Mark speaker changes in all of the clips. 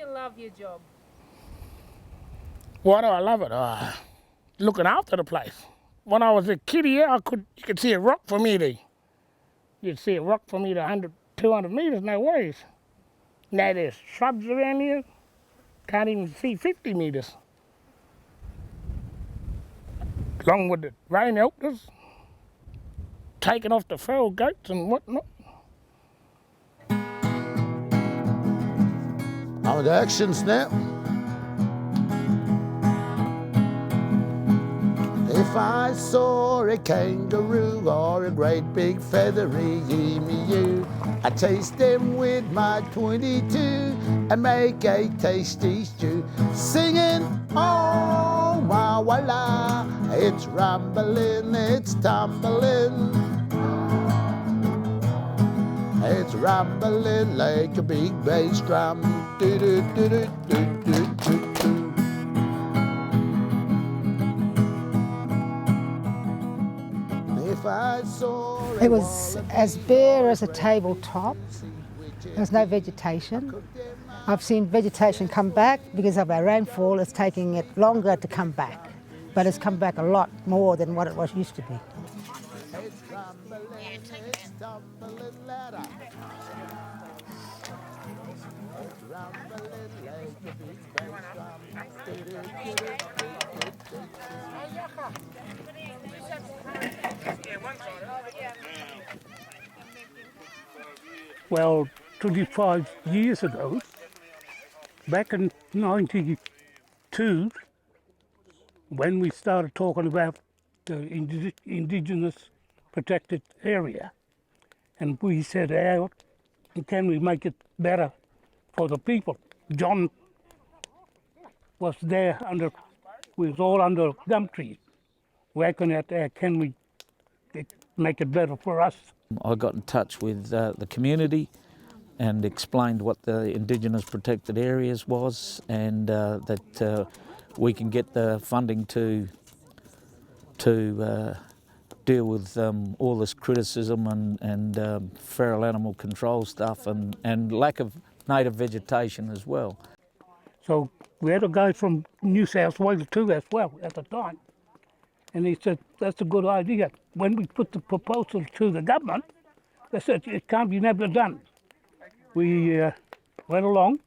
Speaker 1: you love your job?
Speaker 2: Why do I love it? Looking after the place. When I was a kid here, you could see a rock from here to, you'd see a rock from here to 100, 200 metres, no worries. Now there's shrubs around here, can't even see 50 metres. Along with the rain helped us, taking off the feral goats and whatnot.
Speaker 3: I'm at actions now. If I saw a kangaroo or a great big feathery emu, I'd taste them with my 22 and make a tasty stew. Singing, oh, wah, wah, it's rumbling, it's tumbling. It's rumbling like a big bass drum. Do, do, do, do, do, do, do, do.
Speaker 4: It was as bare as a tabletop. There was no vegetation. I've seen vegetation come back because of our rainfall. It's taking it longer to come back, but it's come back a lot more than what it was used to be.
Speaker 5: Well, 25 years ago, back in 92, when we started talking about the Indigenous Protected Area, and we said, how can we make it better for the people? John was there we was all under gum trees, working at can we make it better for us?
Speaker 6: I got in touch with the community and explained what the Indigenous Protected Areas was, and that we can get the funding to deal with all this criticism and feral animal control stuff and lack of native vegetation as well.
Speaker 5: So we had a guy from New South Wales too as well at the time, and he said, that's a good idea. When we put the proposal to the government, they said, it can't be never done. We went along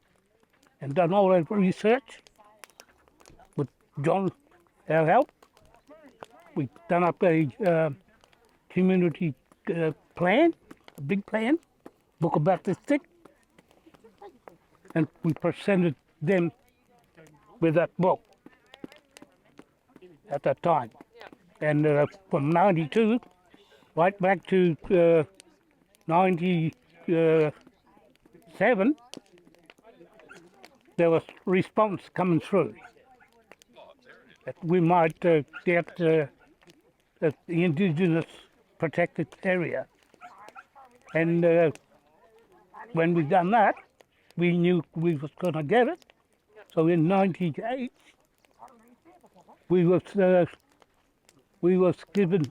Speaker 5: and done all that research with John, our help. We done up a community plan, a big plan, book about this thick, and we presented them with that book at that time. And from 92 right back to 97, there was response coming through that we might get the Indigenous Protected Area. And when we done that, we knew we was going to get it. So in 98, we was given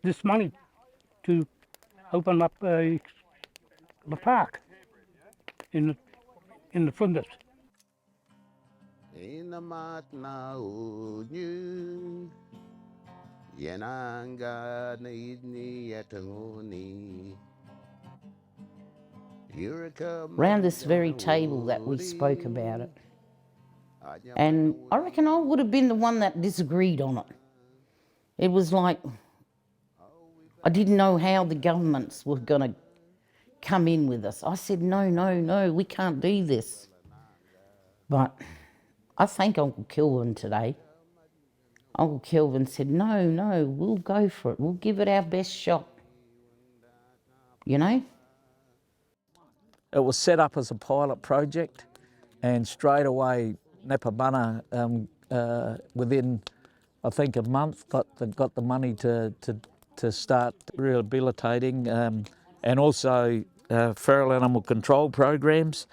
Speaker 5: this money to open up the park in the Flinders.
Speaker 7: Around this very table that we spoke about it. And I reckon I would have been the one that disagreed on it. It was like, I didn't know how the governments were going to come in with us. I said, no, we can't do this. But I thank Uncle Kelvin today. Uncle Kelvin said, no, we'll go for it. We'll give it our best shot. You know?
Speaker 6: It was set up as a pilot project, and straight away Nipapanha, within I think a month, got the money to start rehabilitating, and also feral animal control programs.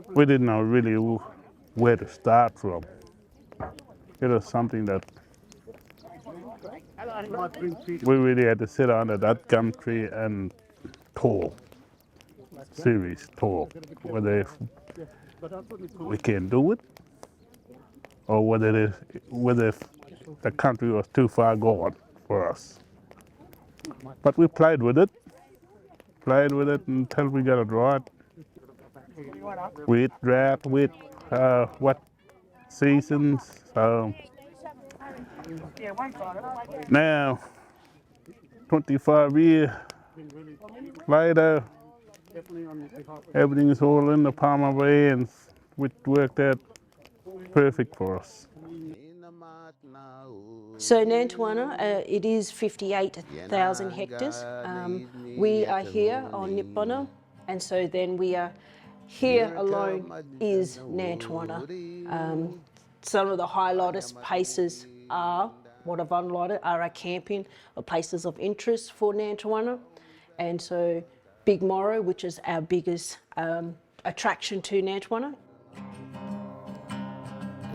Speaker 8: We didn't know really where to start from. It was something that we really had to sit under that gum tree and talk. serious talk, whether if we can do it or whether if the country was too far gone for us. But we played with it until we got it right. With drought, with wet seasons. So now, 25 years later, everything is all in the palm of our hands, which worked out perfect for us.
Speaker 1: So Nantawarrina, it is 58,000 hectares. We are here on Nipapanha, and so then we are here alone is Nantawarrina. Some of the highlighted places are, what I've highlighted, are our camping or places of interest for Nantawarrina. And so Big Morrow, which is our biggest attraction to Nantawarrina.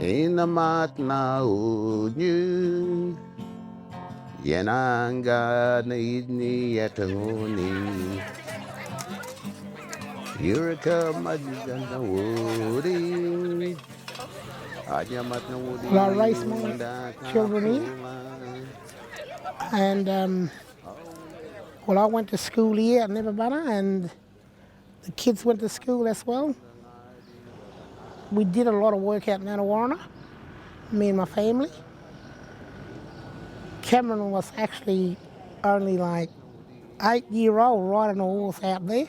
Speaker 3: Ina matna unyu Yananga na idni yatanguni Yurika majiganda wuri Ajamatna wuri
Speaker 2: Well, I raised my children here, and well, I went to school here at Nipapanha, and the kids went to school as well. We did a lot of work out in Nantawarrina, me and my family. Cameron was actually only like 8-year-old riding a horse out there,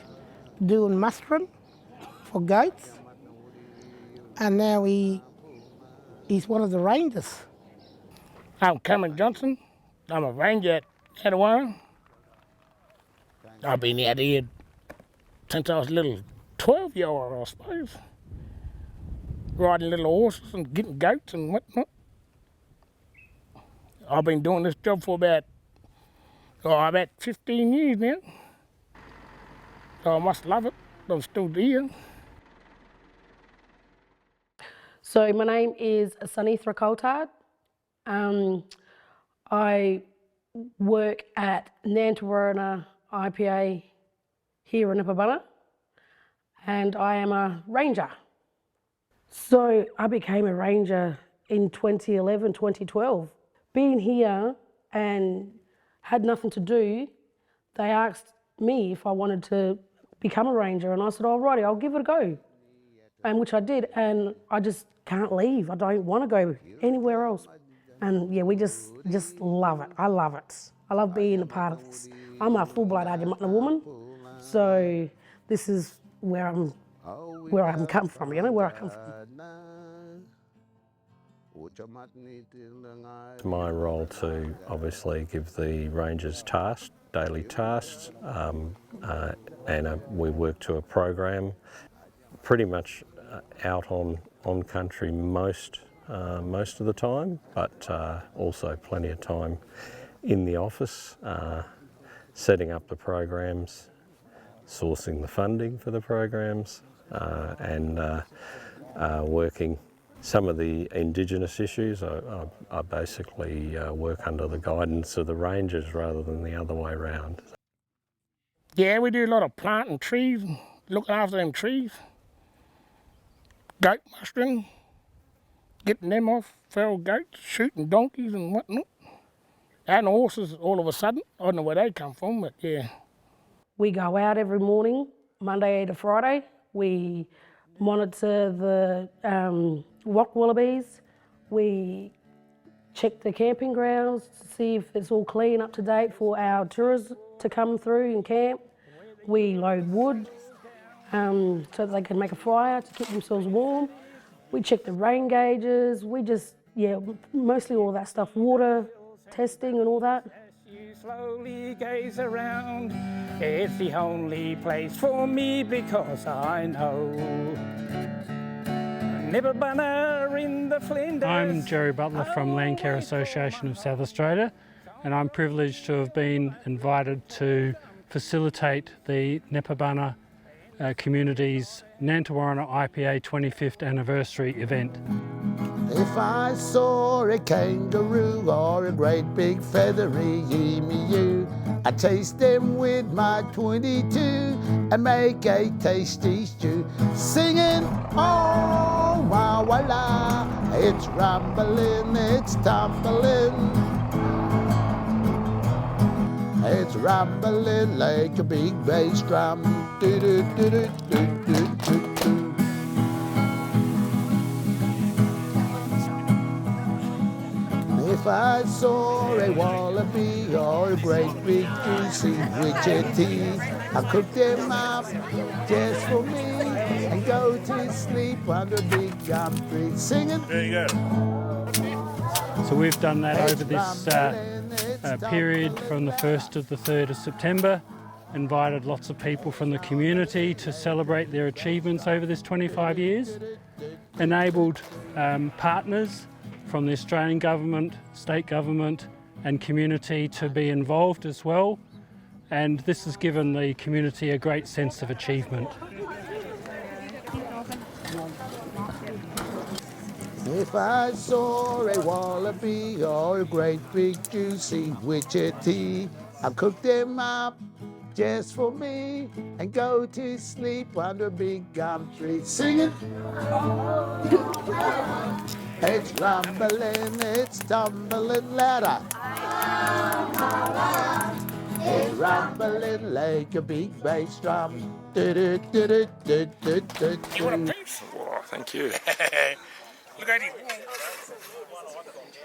Speaker 2: doing mustering for goats. And now he's one of the rangers. I'm Cameron Johnson. I'm a ranger at Nantawarrina. I've been out here since I was a little 12-year-old, I suppose. Riding little horses and getting goats and whatnot. I've been doing this job for about 15 years now. So I must love it. I'm still here.
Speaker 9: So my name is Sunny Thrakoltard. I work at Nantawarrina IPA here in Nipapanha, and I am a ranger. So I became a ranger in 2011, 2012. Being here and had nothing to do, they asked me if I wanted to become a ranger, and I said, alrighty, I'll give it a go. And which I did, and I just can't leave. I don't want to go anywhere else. And yeah, we just love it. I love it. I love being a part of this. I'm a full-blood Adjamatna woman, so this is where I'm come from, you know, where I come from.
Speaker 10: My role to obviously give the rangers tasks, daily tasks, and we work to a program, pretty much out on country most of the time, but also plenty of time in the office, setting up the programs, sourcing the funding for the programs, and working some of the Indigenous issues. I basically work under the guidance of the rangers rather than the other way around.
Speaker 2: Yeah, we do a lot of planting trees, looking after them trees. Goat mustering, getting them off, feral goats, shooting donkeys and whatnot. And horses all of a sudden. I don't know where they come from, but yeah.
Speaker 9: We go out every morning, Monday to Friday. We monitor the rock wallabies. We check the camping grounds to see if it's all clean, up to date for our tourists to come through and camp. We load wood so that they can make a fire to keep themselves warm. We check the rain gauges. We just, yeah, mostly all that stuff, water testing and all that.
Speaker 5: You slowly gaze around. It's the only place for me because I know Nipapanha in the Flinders.
Speaker 11: I'm Jerry Butler from Land Care Association of South Australia, and I'm privileged to have been invited to facilitate the Nipapanha community's Nantawarrina IPA 25th anniversary event.
Speaker 3: If I saw a kangaroo or a great big feathery emu, I taste them with my 22 and make a tasty stew. Singing, oh, wow, voila, it's rumbling, it's tumbling. It's rumbling like a big bass drum. Do, do, do, do, do, do, do, do. If I saw a wallaby or a great big juicy witchetty, I cook them up just for me and go to sleep under a big gum tree singing.
Speaker 8: There you go.
Speaker 11: So we've done that over this period from the 1st to the 3rd of September, invited lots of people from the community to celebrate their achievements over this 25 years, enabled partners from the Australian government, state government and community to be involved as well, and this has given the community a great sense of achievement.
Speaker 3: If I saw a wallaby or a great big juicy witchetty, I cook them up just for me and go to sleep under a big gum tree singing. It's rumbling, it's tumbling louder. It's rumbling like a big bass drum. Do, do, do, do, do, do, do,
Speaker 2: You want
Speaker 3: do.
Speaker 2: a piece? Oh, thank you. Look at it.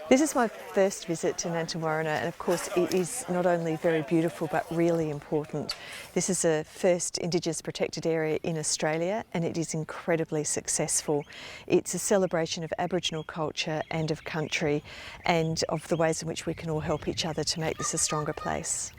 Speaker 12: This is my first visit to Nantawarrina, and of course it is not only very beautiful but really important. This is the first Indigenous Protected Area in Australia and it is incredibly successful. It's a celebration of Aboriginal culture and of country and of the ways in which we can all help each other to make this a stronger place.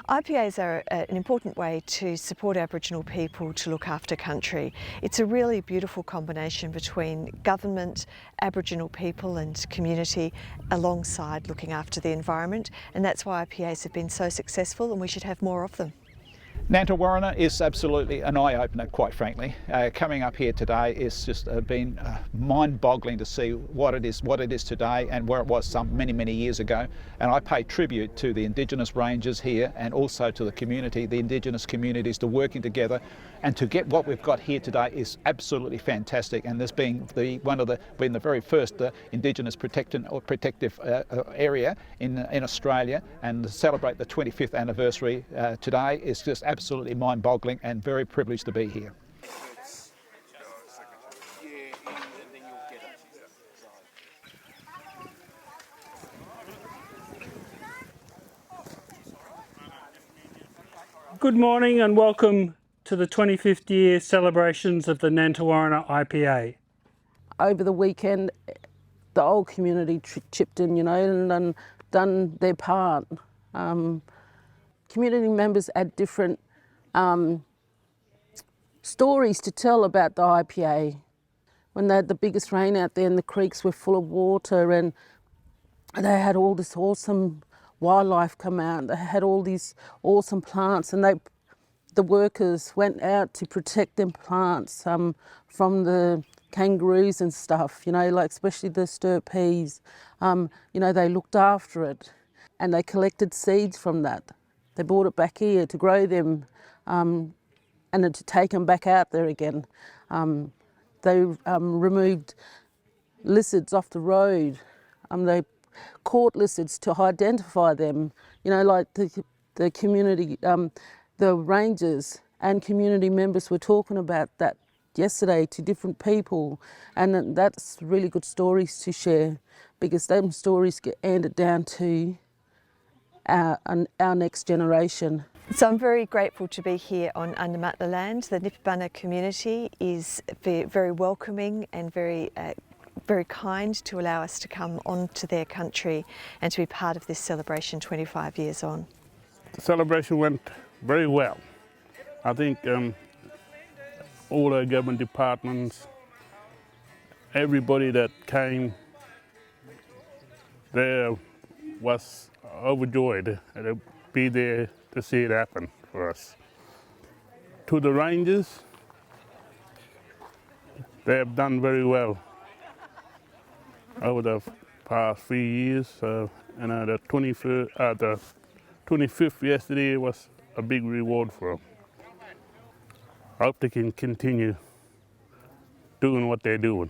Speaker 12: IPAs are an important way to support Aboriginal people to look after country. It's a really beautiful combination between government, Aboriginal people and community alongside looking after the environment, and that's why IPAs have been so successful and we should have more of them.
Speaker 13: Nantawarrina is absolutely an eye-opener, quite frankly. Coming up here today is just been mind-boggling to see what it is today and where it was many years ago. And I pay tribute to the Indigenous rangers here and also to the community, the Indigenous communities, to working together, and to get what we've got here today is absolutely fantastic. And this being the very first Indigenous protective area in Australia, and to celebrate the 25th anniversary today is just absolutely mind-boggling and very privileged to be here.
Speaker 11: Good morning and welcome to the 25th year celebrations of the Nantawarrina IPA.
Speaker 14: Over the weekend, the whole community chipped in, you know, and done their part. Community members had different stories to tell about the IPA. When they had the biggest rain out there and the creeks were full of water and they had all this awesome wildlife come out, they had all these awesome plants, and the workers went out to protect them plants from the kangaroos and stuff, you know, like especially the stir peas. You know, they looked after it and they collected seeds from that. They brought it back here to grow them and then to take them back out there again. They removed lizards off the road. They caught lizards to identify them. You know, like the community, the rangers and community members were talking about that yesterday to different people, and that's really good stories to share, because them stories get handed down to our next generation.
Speaker 12: So I'm very grateful to be here on Undamatla land. The Nipapanha community is very welcoming and very kind to allow us to come onto their country and to be part of this celebration 25 years on.
Speaker 8: The celebration went very well. I think all the government departments, everybody that came there was overjoyed to be there to see it happen for us. To the rangers, they have done very well over the past few years, and the 25th yesterday was a big reward for them. I hope they can continue doing what they're doing.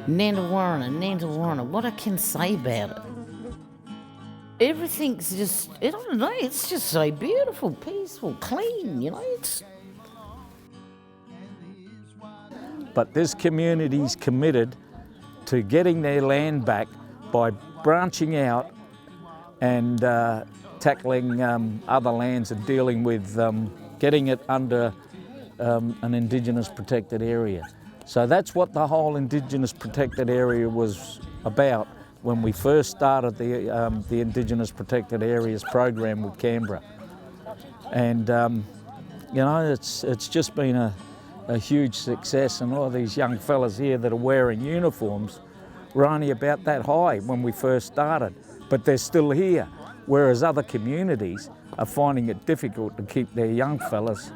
Speaker 7: Nantawarrina, what I can say about it. Everything's just, I don't know, it's just so beautiful, peaceful, clean, you know.
Speaker 6: But this community's committed to getting their land back by branching out and tackling other lands and dealing with getting it under an Indigenous Protected Area. So that's what the whole Indigenous Protected Area was about when we first started the Indigenous Protected Areas program with Canberra. And you know, it's just been a huge success, and all these young fellas here that are wearing uniforms were only about that high when we first started, but they're still here, whereas other communities are finding it difficult to keep their young fellas,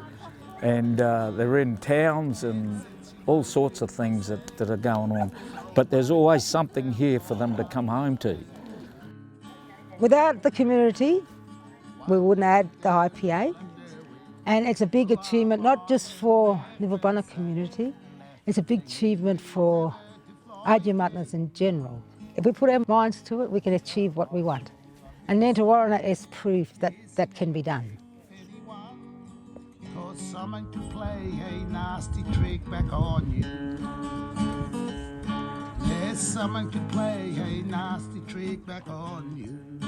Speaker 6: and they're in towns and all sorts of things that are going on. But there's always something here for them to come home to.
Speaker 4: Without the community, we wouldn't add the IPA. And it's a big achievement, not just for Nipapanha community, it's a big achievement for Adyamatnas in general. If we put our minds to it, we can achieve what we want. And Nantawarrina is proof that that can be done.
Speaker 3: Someone to play a nasty trick back on you. Yes, someone could play a nasty trick back on you.